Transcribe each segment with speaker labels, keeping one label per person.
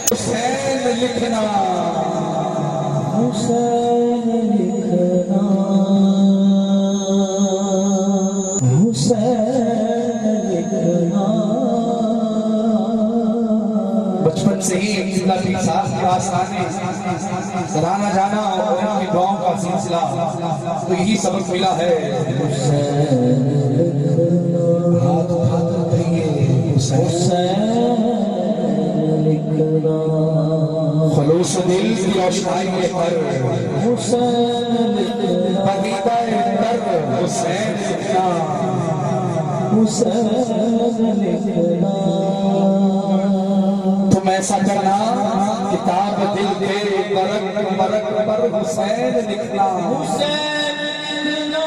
Speaker 1: हुसैन लिखना,
Speaker 2: हुसैन लिखना, हुसैन लिखना।
Speaker 1: बचपन से ही अब्दुल्ला पीर साहब के आस्थाने सराहना जाना और उनकी दुआओं का सिलसिला, तो यही सबक मिला है। हाथ उठाकर कहिए
Speaker 2: हुसैन लिखना,
Speaker 1: खलूस दिल की रोशनाई में पर
Speaker 2: हुसैन लिखना,
Speaker 1: बगीचा दर हुसैन लिखना,
Speaker 2: हुसैन लिखना।
Speaker 1: तुम ऐसा करना किताब दिल के बरक बरक पर हुसैन लिखना,
Speaker 2: हुसैन लिखना,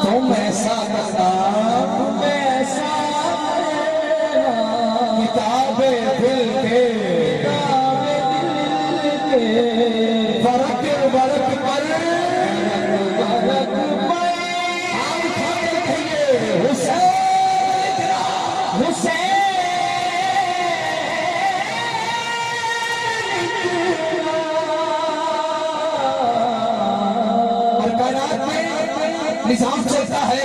Speaker 1: तुम ऐसा करना
Speaker 2: ऐसा
Speaker 1: किताब दिल के बरक बरक पर निजाम चलता है,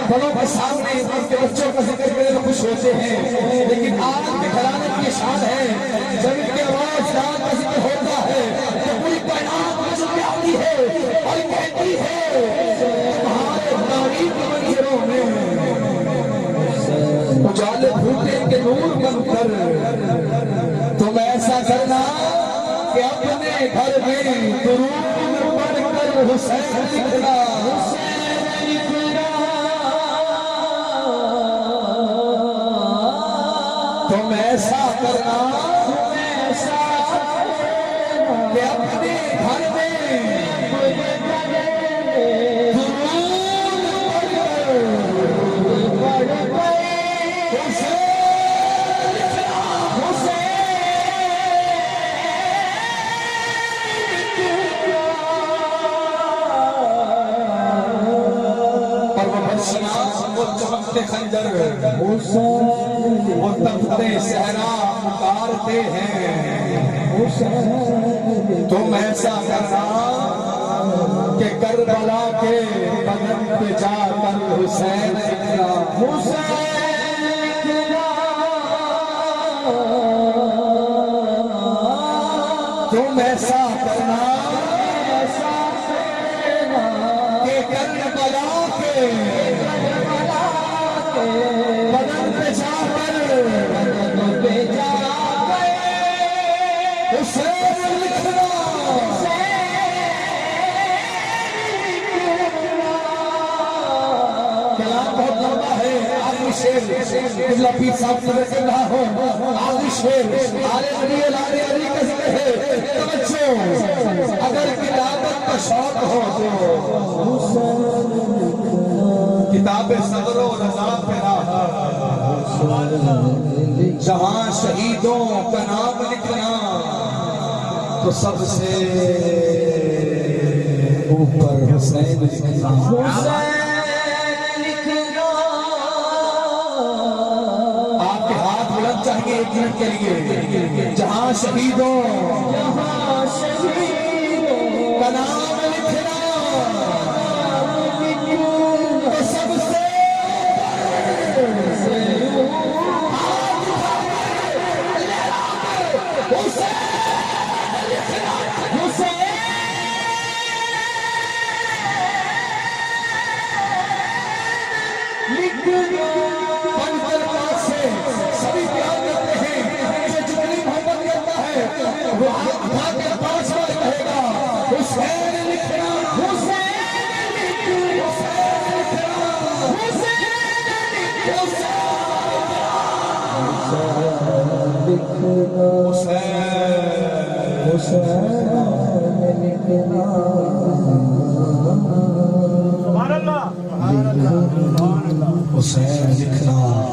Speaker 1: बड़ों के सामने उनके बच्चों का जिक्र करें तो खुश होते हैं, लेकिन आज के घराने की शान है जब इनके आवाज नाम का जिक्र होता है तो पूरी कायनात नजर में आती है और कहती है तुम्हारे तारीफ के मंजरों में उजाले फूटे के नूर बनकर। तुम ऐसा करना कि अपने घर में दुरूद पढ़कर हुसैन लिखना, तुम ऐसा करना कि अपने घर में वो चमकते खंजर वो तपते सहरा उतारते हैं। तुम ऐसा करना कि करबला के बदन पे जाकर हुसैन लिखना, तुम ऐसा करना कि करबला के बदन पे जाकर हुसैन लिखना, कलाम बहुत लंबा है। आखिरी शेर अब्दुल्ला पीर साहब से मैं कह रहा हूँ, आखिरी शेर आले नबी लाले अली का जिक्र है। तवज्जो, अगर किताबत का शौक हो तो किताब सदरो रजा पे रहा, जहां शहीदों का नाम लिखना तो सबसे ऊपर हुसैन लिखना, आपके हाथ बुलंद चाहिए एक मिनट के लिए। जहां शहीदों का नाम लिखना तो सबसे सभी प्यार करते हैं, जो जितनी मोहब्बत करता है वो हाथ उठा के 5 बार
Speaker 2: हुसैन लिखना
Speaker 1: हुसैन लिखना